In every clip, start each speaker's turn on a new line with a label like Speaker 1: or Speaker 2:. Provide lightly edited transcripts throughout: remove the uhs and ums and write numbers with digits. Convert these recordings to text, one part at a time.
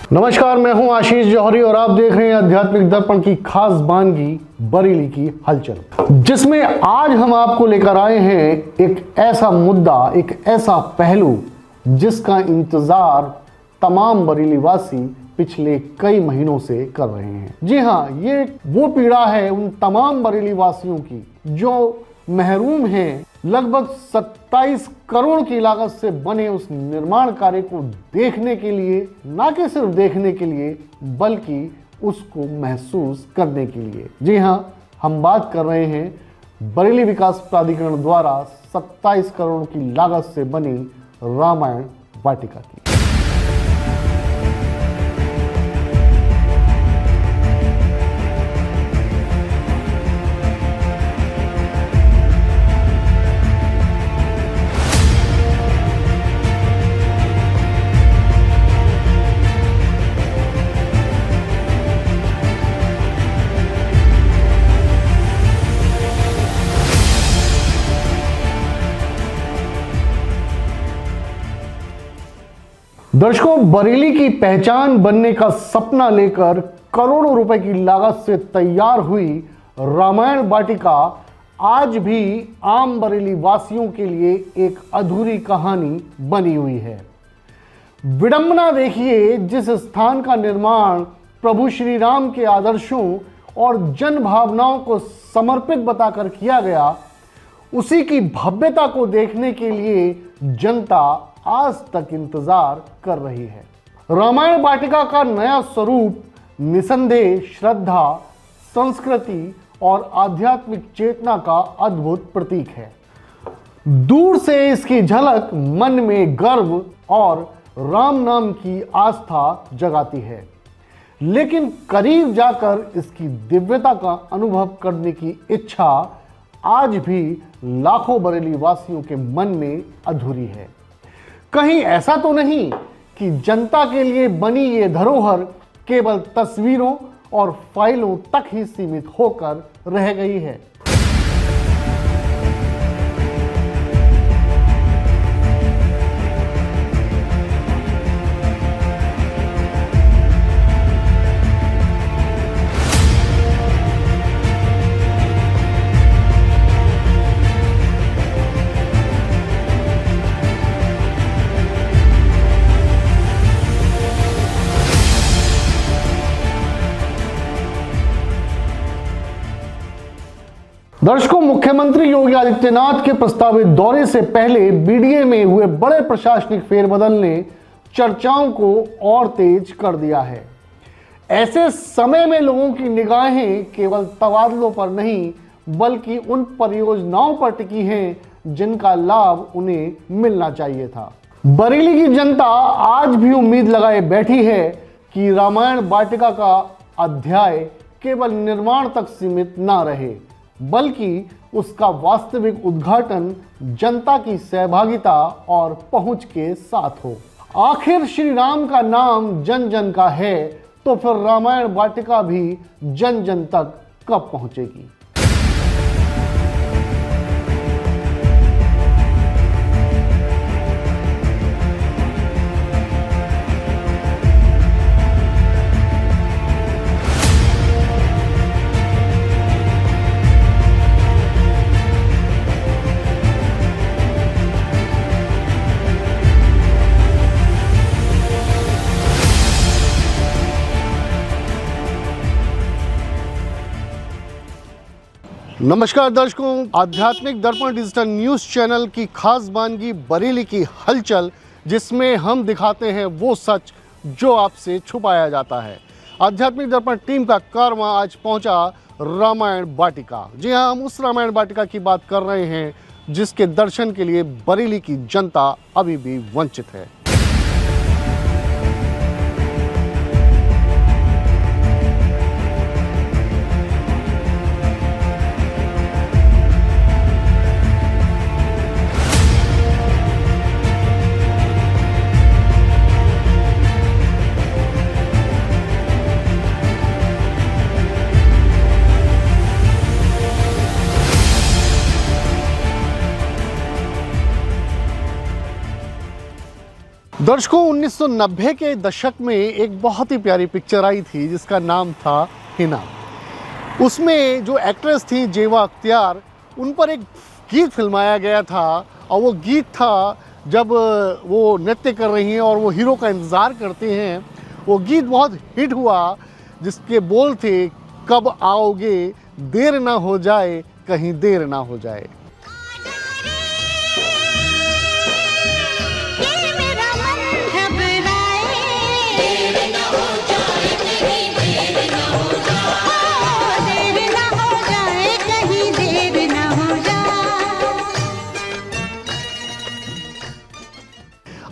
Speaker 1: नमस्कार, मैं हूं आशीष जौहरी और आप देख रहे हैं आध्यात्मिक दर्पण की खास वानगी बरेली की हलचल, जिसमें आज हम आपको लेकर आए हैं एक ऐसा मुद्दा, एक ऐसा पहलू जिसका इंतजार तमाम बरेली वासी पिछले कई महीनों से कर रहे हैं। जी हाँ, ये वो पीड़ा है उन तमाम बरेली वासियों की जो महरूम हैं लगभग 27 करोड़ की लागत से बने उस निर्माण कार्य को देखने के लिए, ना कि सिर्फ देखने के लिए बल्कि उसको महसूस करने के लिए। जी हाँ, हम बात कर रहे हैं बरेली विकास प्राधिकरण द्वारा 27 करोड़ की लागत से बनी रामायण वाटिका की। दर्शकों, बरेली की पहचान बनने का सपना लेकर करोड़ों रुपए की लागत से तैयार हुई रामायण वाटिका आज भी आम बरेली वासियों के लिए एक अधूरी कहानी बनी हुई है। विडंबना देखिए, जिस स्थान का निर्माण प्रभु श्री राम के आदर्शों और जन भावनाओं को समर्पित बताकर किया गया, उसी की भव्यता को देखने के लिए जनता आज तक इंतजार कर रही है। रामायण वाटिका का नया स्वरूप निसंदेह श्रद्धा, संस्कृति और आध्यात्मिक चेतना का अद्भुत प्रतीक है। दूर से इसकी झलक मन में गर्व और राम नाम की आस्था जगाती है, लेकिन करीब जाकर इसकी दिव्यता का अनुभव करने की इच्छा आज भी लाखों बरेली वासियों के मन में अधूरी है। कहीं ऐसा तो नहीं कि जनता के लिए बनी ये धरोहर केवल तस्वीरों और फाइलों तक ही सीमित होकर रह गई है। दर्शकों, मुख्यमंत्री योगी आदित्यनाथ के प्रस्तावित दौरे से पहले बीडीए में हुए बड़े प्रशासनिक फेरबदल ने चर्चाओं को और तेज कर दिया है। ऐसे समय में लोगों की निगाहें केवल तबादलों पर नहीं बल्कि उन परियोजनाओं पर टिकी हैं जिनका लाभ उन्हें मिलना चाहिए था। बरेली की जनता आज भी उम्मीद लगाए बैठी है कि रामायण वाटिका का अध्याय केवल निर्माण तक सीमित ना रहे बल्कि उसका वास्तविक उद्घाटन जनता की सहभागिता और पहुंच के साथ हो। आखिर श्री राम का नाम जन जन का है, तो फिर रामायण वाटिका भी जन जन तक कब पहुंचेगी? नमस्कार दर्शकों, आध्यात्मिक दर्पण डिजिटल न्यूज़ चैनल की खास वानगी बरेली की हलचल, जिसमें हम दिखाते हैं वो सच जो आपसे छुपाया जाता है। आध्यात्मिक दर्पण टीम का कारवां आज पहुंचा रामायण वाटिका। जी हाँ, हम उस रामायण वाटिका की बात कर रहे हैं जिसके दर्शन के लिए बरेली की जनता अभी भी वंचित है। दर्शकों, 1990 के दशक में एक बहुत ही प्यारी पिक्चर आई थी जिसका नाम था हिना। उसमें जो एक्ट्रेस थी जेवा अख्तियार, उन पर एक गीत फिल्माया गया था और वो गीत था जब वो नृत्य कर रही हैं और वो हीरो का इंतज़ार करते हैं। वो गीत बहुत हिट हुआ जिसके बोल थे, कब आओगे देर ना हो जाए, कहीं देर ना हो जाए।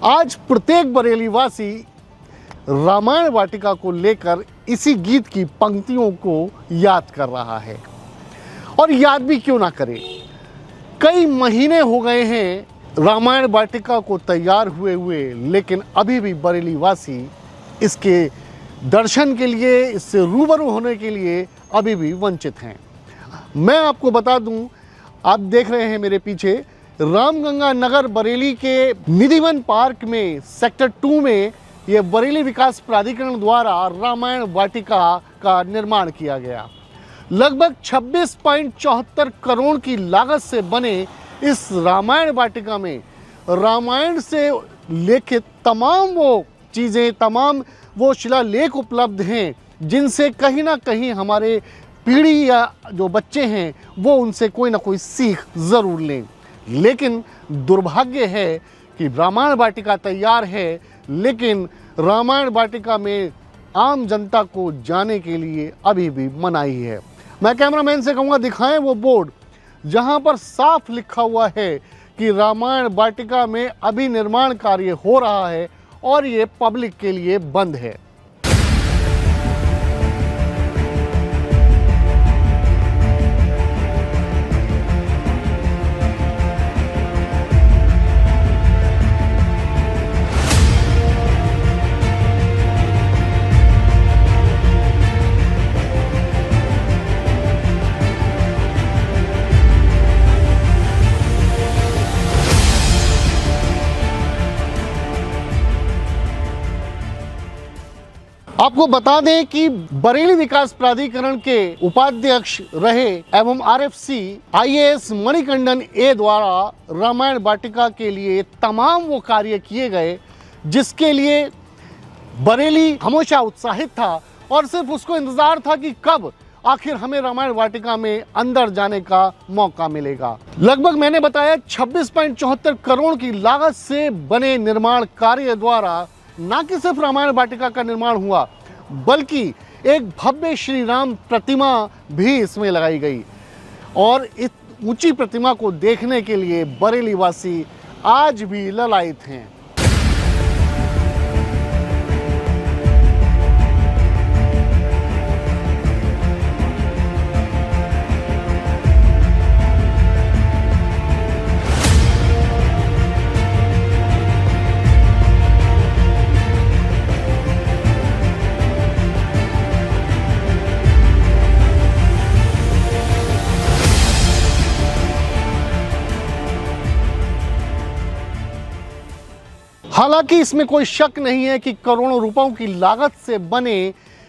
Speaker 1: आज प्रत्येक बरेली वासी रामायण वाटिका को लेकर इसी गीत की पंक्तियों को याद कर रहा है। और याद भी क्यों ना करे, कई महीने हो गए हैं रामायण वाटिका को तैयार हुए लेकिन अभी भी बरेली वासी इसके दर्शन के लिए, इससे रूबरू होने के लिए अभी भी वंचित हैं। मैं आपको बता दूं, आप देख रहे हैं मेरे पीछे रामगंगा नगर बरेली के निधिवन पार्क में सेक्टर 2 में ये बरेली विकास प्राधिकरण द्वारा रामायण वाटिका का निर्माण किया गया। लगभग 26.74 करोड़ की लागत से बने इस रामायण वाटिका में रामायण से लिखित तमाम वो चीज़ें, तमाम वो शिलालेख उपलब्ध हैं जिनसे कहीं ना कहीं हमारे पीढ़ी या जो बच्चे हैं वो उनसे कोई ना कोई सीख ज़रूर लें। लेकिन दुर्भाग्य है कि रामायण वाटिका तैयार है लेकिन रामायण वाटिका में आम जनता को जाने के लिए अभी भी मनाही है। मैं कैमरामैन से कहूँगा दिखाएं वो बोर्ड जहां पर साफ लिखा हुआ है कि रामायण वाटिका में अभी निर्माण कार्य हो रहा है और ये पब्लिक के लिए बंद है। आपको बता दें कि बरेली विकास प्राधिकरण के उपाध्यक्ष रहे एवं आरएफसी आईएएस मणिकंदन ए द्वारा रामायण वाटिका के लिए तमाम वो कार्य किए गए जिसके लिए बरेली हमेशा उत्साहित था और सिर्फ उसको इंतजार था कि कब आखिर हमें रामायण वाटिका में अंदर जाने का मौका मिलेगा। लगभग मैंने बताया 26.74 करोड़ की लागत से बने निर्माण कार्य द्वारा न कि सिर्फ रामायण वाटिका का निर्माण हुआ बल्कि एक भव्य श्री राम प्रतिमा भी इसमें लगाई गई और इस ऊंची प्रतिमा को देखने के लिए बरेली वासी आज भी ललायित हैं। हालांकि इसमें कोई शक नहीं है कि करोड़ों रुपयों की लागत से बने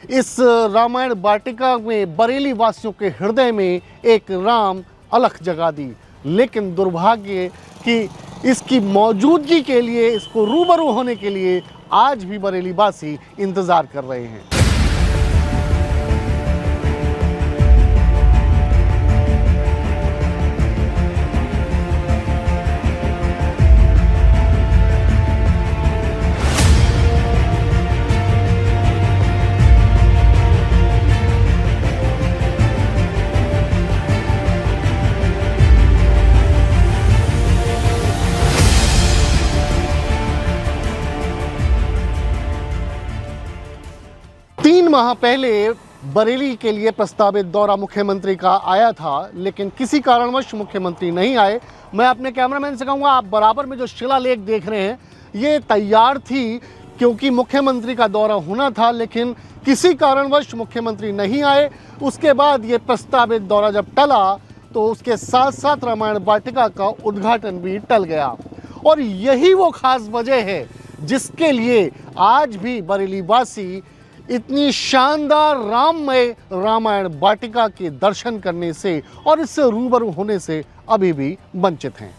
Speaker 1: इस रामायण वाटिका में बरेली वासियों के हृदय में एक राम अलख जगा दी। लेकिन दुर्भाग्य कि इसकी मौजूदगी के लिए, इसको रूबरू होने के लिए आज भी बरेली वासी इंतजार कर रहे हैं। माह पहले बरेली के लिए प्रस्तावित दौरा मुख्यमंत्री का आया था लेकिन किसी कारणवश मुख्यमंत्री नहीं आए। मैं अपने कैमरामैन से कहूँगा, आप बराबर में जो शिलालेख देख रहे हैं ये तैयार थी क्योंकि मुख्यमंत्री का दौरा होना था लेकिन किसी कारणवश मुख्यमंत्री नहीं आए। उसके बाद ये प्रस्तावित दौरा जब टला तो उसके साथ साथ रामायण वाटिका का उद्घाटन भी टल गया और यही वो खास वजह है जिसके लिए आज भी बरेली वासी इतनी शानदार राममय रामायण वाटिका के दर्शन करने से और इससे रूबरू होने से अभी भी वंचित हैं।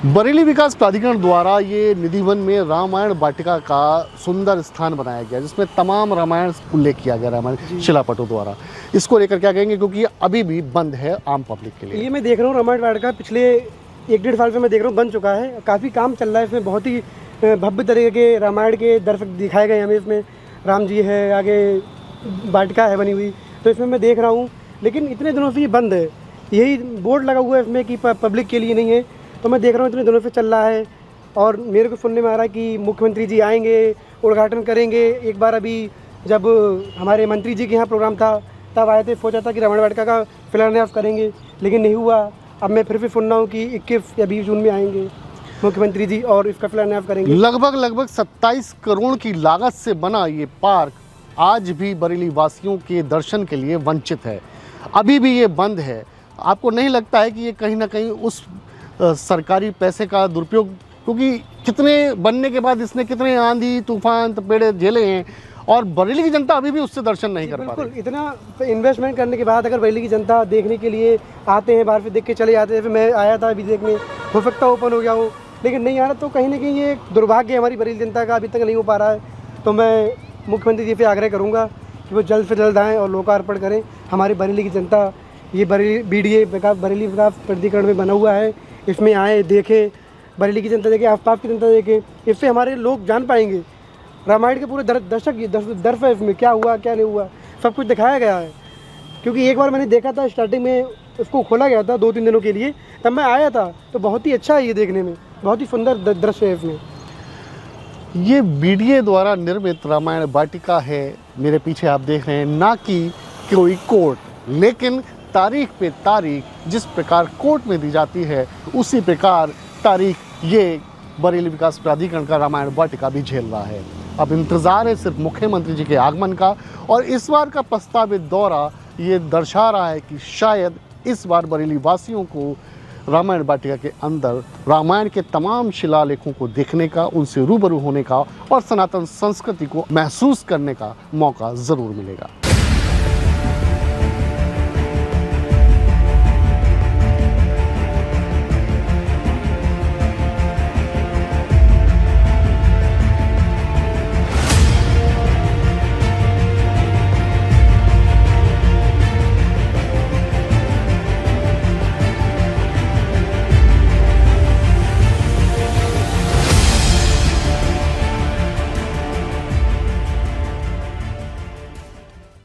Speaker 1: बरेली विकास प्राधिकरण द्वारा ये निधिवन में रामायण वाटिका का सुंदर स्थान बनाया गया, जिसमें तमाम रामायण उल्लेख किया गया रामायण शिलापटों द्वारा। इसको लेकर क्या कहेंगे, क्योंकि ये अभी भी बंद है आम पब्लिक के लिए।
Speaker 2: ये मैं देख रहा हूँ रामायण वाटिका पिछले 1-1.5 साल से मैं देख रहा हूँ बन चुका है। काफ़ी काम चल रहा है इसमें, बहुत ही भव्य तरीके के रामायण के दर्शक दिखाए गए हमें। इसमें राम जी है, आगे वाटिका है बनी हुई, तो इसमें मैं देख रहा हूँ। लेकिन इतने दिनों से ये बंद है, यही बोर्ड लगा हुआ है इसमें कि पब्लिक के लिए नहीं है। तो मैं देख रहा हूँ इतने दिनों से चल रहा है और मेरे को सुनने में आ रहा है कि मुख्यमंत्री जी आएंगे, उद्घाटन करेंगे। एक बार अभी जब हमारे मंत्री जी के यहाँ प्रोग्राम था तब आए थे, सोचा था कि रामायण वाटिका का शिलान्यास करेंगे, लेकिन नहीं हुआ। अब मैं फिर से सुन रहा हूँ कि 21 या 20 जून में आएंगे मुख्यमंत्री जी और इसका शिलान्यास करेंगे।
Speaker 1: लगभग 27 करोड़ की लागत से बना ये पार्क आज भी बरेली वासियों के दर्शन के लिए वंचित है, अभी भी ये बंद है। आपको नहीं लगता है कि ये कहीं ना कहीं उस सरकारी पैसे का दुरुपयोग, क्योंकि कितने बनने के बाद इसने कितने आंधी तूफान तपेड़े झेले हैं और बरेली की जनता अभी भी उससे दर्शन नहीं कर पा रही।
Speaker 2: इतना इन्वेस्टमेंट करने के बाद अगर बरेली की जनता देखने के लिए आते हैं, बाहर से देख के चले जाते हैं। फिर मैं आया था अभी देखने, हो सकता है ओपन हो गया हो, लेकिन नहीं आ रहा। तो कहीं ना कहीं ये दुर्भाग्य है हमारी बरेली जनता का, अभी तक नहीं हो पा रहा है। तो मैं मुख्यमंत्री जी से आग्रह करूँगा कि वो जल्द से जल्द आएँ और लोकार्पण करें। हमारी बरेली की जनता, ये बरेली BDA बरेली विकास प्राधिकरण में बना हुआ है, इसमें आए, देखें, बरेली की जनता देखे, आसपास की जनता देखे। इससे हमारे लोग जान पाएंगे रामायण के पूरे दर्श है इसमें, क्या हुआ क्या नहीं हुआ, सब कुछ दिखाया गया है। क्योंकि एक बार मैंने देखा था, स्टार्टिंग में उसको खोला गया था 2-3 दिनों के लिए, तब मैं आया था, तो बहुत ही अच्छा है ये देखने में, बहुत ही सुंदर दृश्य है इसमें।
Speaker 1: ये BDA द्वारा निर्मित रामायण वाटिका है, मेरे पीछे आप देख रहे हैं, ना कि कोई कोर्ट, लेकिन तारीख पे तारीख जिस प्रकार कोर्ट में दी जाती है उसी प्रकार तारीख ये बरेली विकास प्राधिकरण का रामायण वाटिका भी झेल रहा है। अब इंतज़ार है सिर्फ मुख्यमंत्री जी के आगमन का, और इस बार का प्रस्तावित दौरा ये दर्शा रहा है कि शायद इस बार बरेली वासियों को रामायण वाटिका के अंदर रामायण के तमाम शिलालेखों को देखने का, उनसे रूबरू होने का और सनातन संस्कृति को महसूस करने का मौका ज़रूर मिलेगा।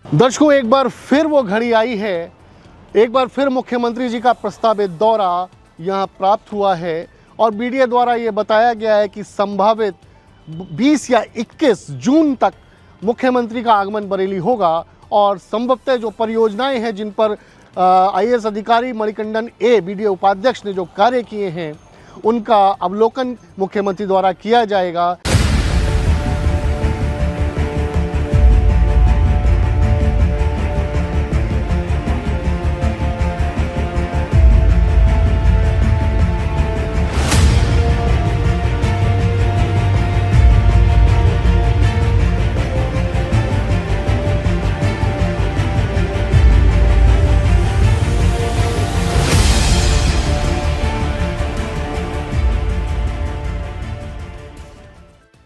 Speaker 1: दर्शकों, एक बार फिर वो घड़ी आई है, एक बार फिर मुख्यमंत्री जी का प्रस्तावित दौरा यहाँ प्राप्त हुआ है और BDA द्वारा ये बताया गया है कि संभावित 20 या 21 जून तक मुख्यमंत्री का आगमन बरेली होगा और संभवतः जो परियोजनाएं हैं जिन पर IAS अधिकारी मणिकंदन A BDA उपाध्यक्ष ने जो कार्य किए हैं उनका अवलोकन मुख्यमंत्री द्वारा किया जाएगा।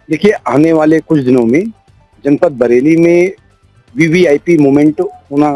Speaker 3: देखिए, आने वाले कुछ दिनों में जनपद बरेली में VVIP मूवमेंट होना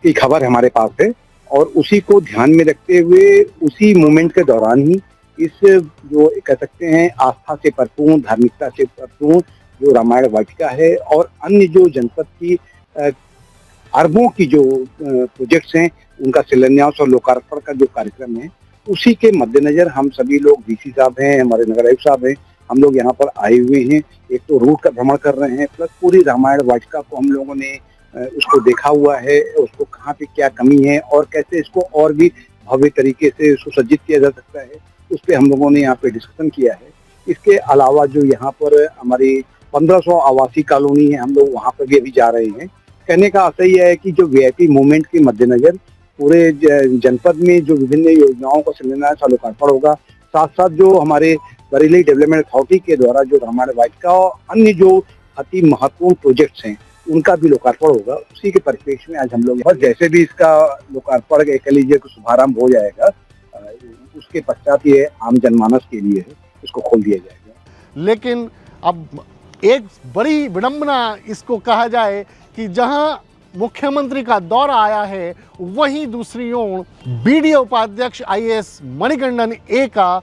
Speaker 3: की खबर हमारे पास है और उसी को ध्यान में रखते हुए उसी मूवमेंट के दौरान ही इस जो कह सकते हैं आस्था से भरपूर, धार्मिकता से भरपूर जो रामायण वाटिका है और अन्य जो जनपद की अरबों की जो प्रोजेक्ट्स हैं उनका शिलान्यास और लोकार्पण का जो कार्यक्रम है, उसी के मद्देनजर हम सभी लोग DC साहब हैं, हमारे नगर आयुक्त साहब हैं, हम लोग यहाँ पर आए हुए हैं। एक तो रूट का भ्रमण कर रहे हैं, प्लस पूरी रामायण वाटिका को हम लोगों ने उसको देखा हुआ है, उसको कहाँ पे क्या कमी है और कैसे इसको और भी भव्य तरीके से सुसज्जित किया जा सकता है, उस पर हम लोगों ने यहाँ पे डिस्कशन किया है। इसके अलावा जो यहाँ पर हमारी 1500 आवासीय कॉलोनी है, हम लोग वहाँ पर भी अभी जा रहे हैं। कहने का आशय यह है कि जो वीआईपी मूवमेंट के मद्देनजर पूरे जनपद में जो विभिन्न योजनाओं का शिलान्यास और लोकार्पण होगा, साथ साथ जो हमारे बरेली डेवलपमेंट अथॉरिटी के द्वारा जो रामायण वाटिका और अन्य जो अति महत्वपूर्ण प्रोजेक्ट्स हैं उनका भी लोकार्पण होगा। उसी के परिप्रेक्ष्य में आज हम लोग, और जैसे भी इसका लोकार्पण कह लीजिए शुभारंभ हो जाएगा, उसके पश्चात ये आम जनमानस के लिए इसको खोल दिया जाएगा।
Speaker 1: लेकिन अब एक बड़ी विडंबना इसको कहा जाए कि जहां मुख्यमंत्री का दौरा आया है, वहीं दूसरी ओर बीडीए उपाध्यक्ष आईएएस मणिकंदन ए का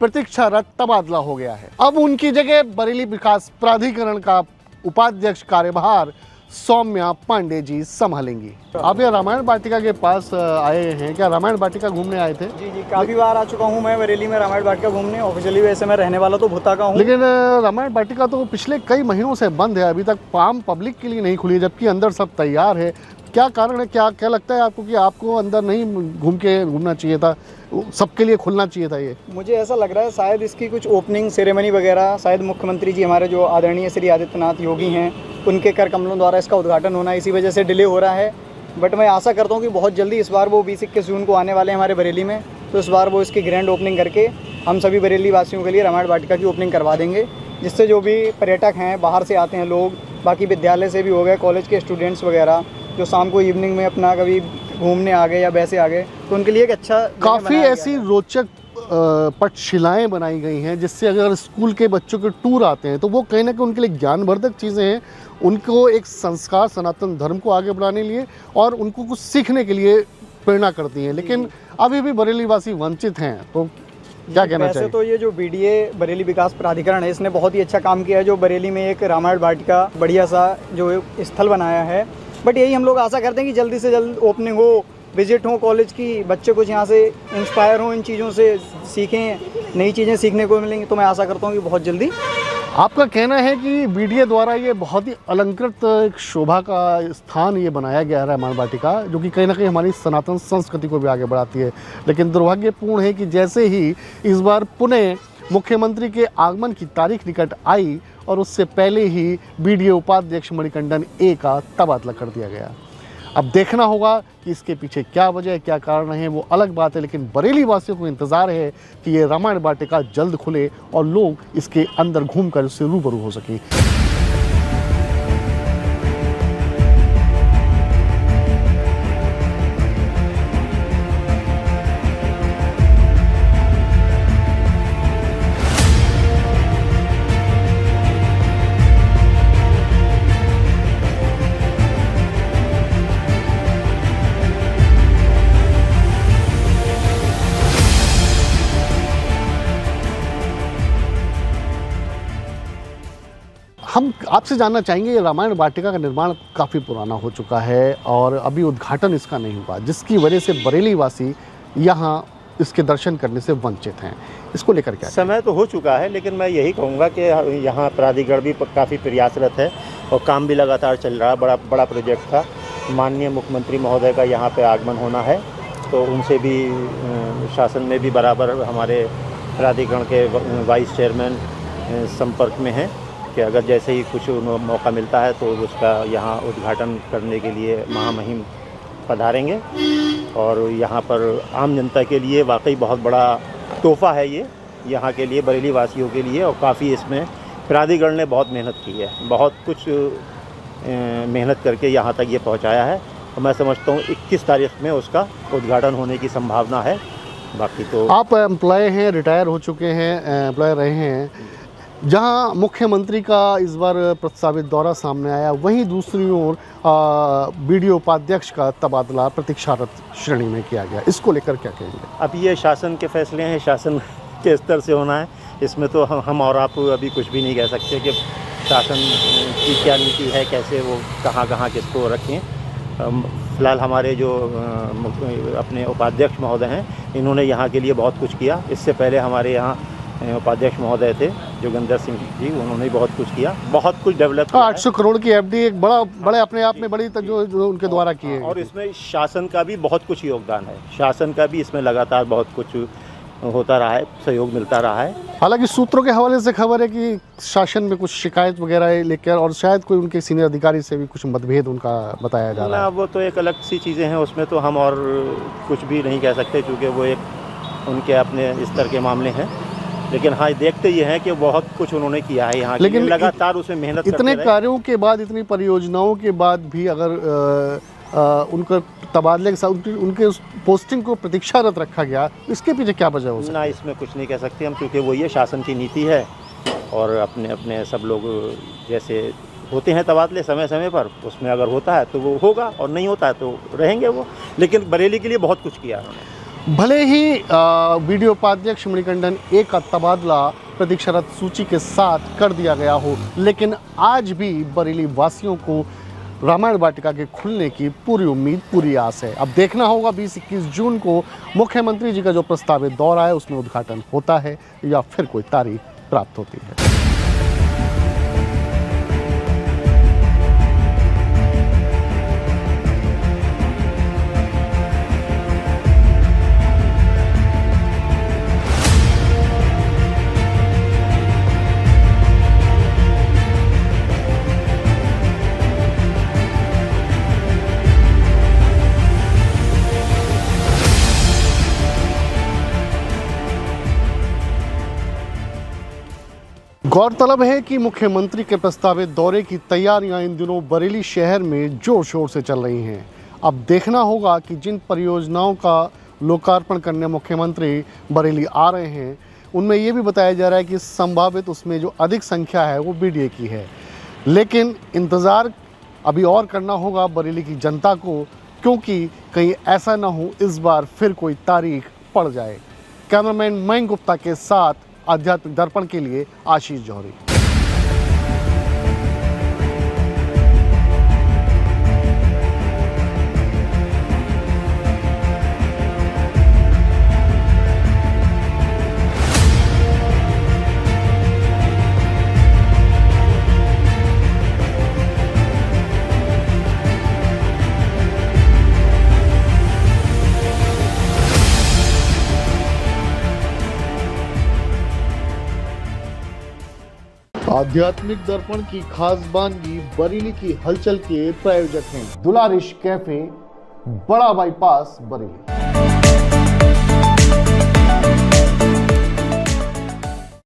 Speaker 1: प्रतीक्षारत तबादला हो गया है। अब उनकी जगह बरेली विकास प्राधिकरण का उपाध्यक्ष कार्यभार सौम्या पांडे जी संभालेंगी। आप ये रामायण वाटिका के पास आए हैं, क्या रामायण वाटिका घूमने आए थे?
Speaker 4: जी, काफ़ी बार आ चुका हूँ मैं बरेली में रामायण वाटिका घूमने। ऑफिशियली वैसे मैं रहने वाला तो भुता का हूँ,
Speaker 1: लेकिन रामायण वाटिका तो पिछले कई महीनों से बंद है, अभी तक आम पब्लिक के लिए नहीं खुली, जबकि अंदर सब तैयार है। क्या कारण है, क्या लगता है आपको कि आपको अंदर नहीं घूमना चाहिए था, सबके लिए खुलना चाहिए था? ये
Speaker 4: मुझे ऐसा लग रहा है शायद इसकी कुछ ओपनिंग सेरेमनी वगैरह शायद मुख्यमंत्री जी हमारे जो आदरणीय श्री आदित्यनाथ योगी हैं उनके कर कमलों द्वारा इसका उद्घाटन होना है, इसी वजह से डिले हो रहा है। बट मैं आशा करता हूँ कि बहुत जल्दी इस बार वो 20-21 जून को आने वाले हैं हमारे बरेली में, तो इस बार वो इसकी ग्रैंड ओपनिंग करके हम सभी बरेली वासियों के लिए रामायण वाटिका की ओपनिंग करवा देंगे, जिससे जो भी पर्यटक हैं, बाहर से आते हैं लोग, बाकी विद्यालय से भी हो गए, कॉलेज के स्टूडेंट्स वगैरह जो शाम को इवनिंग में अपना कभी घूमने आ गए या वैसे आ गए, तो उनके लिए एक अच्छा
Speaker 1: काफ़ी ऐसी रोचक पटशिलाएँ बनाई गई हैं, जिससे अगर स्कूल के बच्चों के टूर आते हैं तो वो कहीं ना कहीं उनके लिए ज्ञानवर्धक चीज़ें हैं, उनको एक संस्कार सनातन धर्म को आगे बढ़ाने के लिए और उनको कुछ सीखने के लिए प्रेरणा करती हैं। लेकिन अभी भी बरेली वासी वंचित हैं, तो क्या कहना चाहिए?
Speaker 4: वैसे तो ये जो बीडीए बरेली विकास प्राधिकरण है, इसने बहुत ही अच्छा काम किया है, जो बरेली में एक रामायण वाटिका बढ़िया सा जो स्थल बनाया है। बट यही हम लोग आशा करते हैं कि जल्दी से जल्द ओपनिंग हो, विजिट हो कॉलेज की, बच्चे कुछ यहाँ से इंस्पायर हों, इन चीज़ों से सीखें, नई चीज़ें सीखने को मिलेंगी। तो मैं आशा करता हूँ कि बहुत जल्दी।
Speaker 1: आपका कहना है कि बीडीए द्वारा ये बहुत ही अलंकृत एक शोभा का स्थान ये बनाया गया है रामायण वाटिका, जो कि कहीं ना कहीं हमारी सनातन संस्कृति को भी आगे बढ़ाती है। लेकिन दुर्भाग्यपूर्ण है कि जैसे ही इस बार पुनः मुख्यमंत्री के आगमन की तारीख निकट आई और उससे पहले ही बीडीए उपाध्यक्ष मणिकंदन ए का तबादला कर दिया गया। अब देखना होगा कि इसके पीछे क्या वजह है, क्या कारण है, वो अलग बात है। लेकिन बरेली वासियों को इंतज़ार है कि ये रामायण वाटिका जल्द खुले और लोग इसके अंदर घूमकर उससे रूबरू हो सकें। हम आपसे जानना चाहेंगे, ये रामायण वाटिका का निर्माण काफ़ी पुराना हो चुका है और अभी उद्घाटन इसका नहीं हुआ, जिसकी वजह से बरेली वासी यहाँ इसके दर्शन करने से वंचित हैं। इसको लेकर क्या?
Speaker 5: समय तो हो चुका है, लेकिन मैं यही कहूँगा कि यहाँ प्राधिकरण भी काफ़ी प्रयासरत है और काम भी लगातार चल रहा है। बड़ा प्रोजेक्ट था, माननीय मुख्यमंत्री महोदय का यहाँ पे आगमन होना है, तो उनसे भी शासन में भी बराबर हमारे प्राधिकरण के वाइस चेयरमैन संपर्क में हैं कि अगर जैसे ही कुछ मौका मिलता है तो उसका यहाँ उद्घाटन करने के लिए महामहिम पधारेंगे। और यहाँ पर आम जनता के लिए वाकई बहुत बड़ा तोहफ़ा है ये, यहाँ के लिए, बरेली वासियों के लिए। और काफ़ी इसमें प्राधिकरण ने बहुत मेहनत की है, बहुत कुछ मेहनत करके यहाँ तक ये पहुँचाया है। और मैं समझता हूँ 21 तारीख में उसका उद्घाटन होने की संभावना है। बाकी तो
Speaker 1: आप एम्प्लॉय हैं, रिटायर हो चुके हैं, एम्प्लॉय रहे हैं, जहां मुख्यमंत्री का इस बार प्रस्तावित दौरा सामने आया, वहीं दूसरी ओर बीडीए उपाध्यक्ष का तबादला प्रतीक्षारत श्रेणी में किया गया। इसको लेकर क्या कहेंगे?
Speaker 5: अब ये शासन के फैसले हैं, शासन के स्तर से होना है, इसमें तो हम और आप अभी कुछ भी नहीं कह सकते कि शासन की क्या नीति है, कैसे वो कहाँ किसको रखें। फ़िलहाल हमारे जो अपने उपाध्यक्ष महोदय हैं, इन्होंने यहाँ के लिए बहुत कुछ किया। इससे पहले हमारे यहाँ उपाध्यक्ष महोदय थे जोगिंदर सिंह जी, उन्होंने बहुत कुछ किया, बहुत कुछ डेवलप किया है।
Speaker 1: 800 करोड़ की एफडी एक बड़े अपने आप में बड़ी जो उनके द्वारा किए
Speaker 5: और इसमें शासन का भी बहुत कुछ योगदान है, शासन का भी इसमें लगातार बहुत कुछ होता रहा है, सहयोग मिलता रहा है।
Speaker 1: हालांकि सूत्रों के हवाले से खबर है कि शासन में कुछ शिकायत वगैरह लेकर और शायद कोई उनके सीनियर अधिकारी से भी कुछ मतभेद उनका बताया जा रहा है।
Speaker 5: वो तो एक अलग सी चीज़ें हैं, उसमें तो हम और कुछ भी नहीं कह सकते क्योंकि वो एक उनके अपने स्तर के मामले हैं। लेकिन हाँ, देखते ये हैं कि बहुत कुछ उन्होंने किया है यहाँ, लेकिन लगातार उसमें मेहनत
Speaker 1: इतने कार्यों के बाद, इतनी परियोजनाओं के बाद भी अगर उनका तबादले के साथ उनके उस पोस्टिंग को प्रतीक्षारत रखा गया, इसके पीछे क्या वजह हो सकती है?
Speaker 5: ना, इसमें कुछ नहीं कह सकते हम, क्योंकि वो ये शासन की नीति है और अपने अपने सब लोग जैसे होते हैं तबादले समय समय पर, उसमें अगर होता है तो वो होगा और नहीं होता है तो रहेंगे वो। लेकिन बरेली के लिए बहुत कुछ किया उन्होंने।
Speaker 1: भले ही बीडीओ उपाध्यक्ष मणिकंदन ए का तबादला प्रतीक्षारत सूची के साथ कर दिया गया हो, लेकिन आज भी बरेली वासियों को रामायण वाटिका के खुलने की पूरी उम्मीद, पूरी आस है। अब देखना होगा 20-21 जून को मुख्यमंत्री जी का जो प्रस्तावित दौरा है उसमें उद्घाटन होता है या फिर कोई तारीख प्राप्त होती है। गौरतलब है कि मुख्यमंत्री के प्रस्तावित दौरे की तैयारियां इन दिनों बरेली शहर में जोर शोर से चल रही हैं। अब देखना होगा कि जिन परियोजनाओं का लोकार्पण करने मुख्यमंत्री बरेली आ रहे हैं, उनमें ये भी बताया जा रहा है कि संभावित उसमें जो अधिक संख्या है वो बीडीए की है। लेकिन इंतज़ार अभी और करना होगा बरेली की जनता को, क्योंकि कहीं ऐसा ना हो इस बार फिर कोई तारीख पड़ जाए। कैमरामैन मयंक गुप्ता के साथ आध्यात्मिक दर्पण के लिए आशीष जौहरी। आध्यात्मिक दर्पण की खास बानगी बरेली की हलचल के प्रायोजक हैं दुलारिश कैफे, बड़ा बाईपास, बरेली।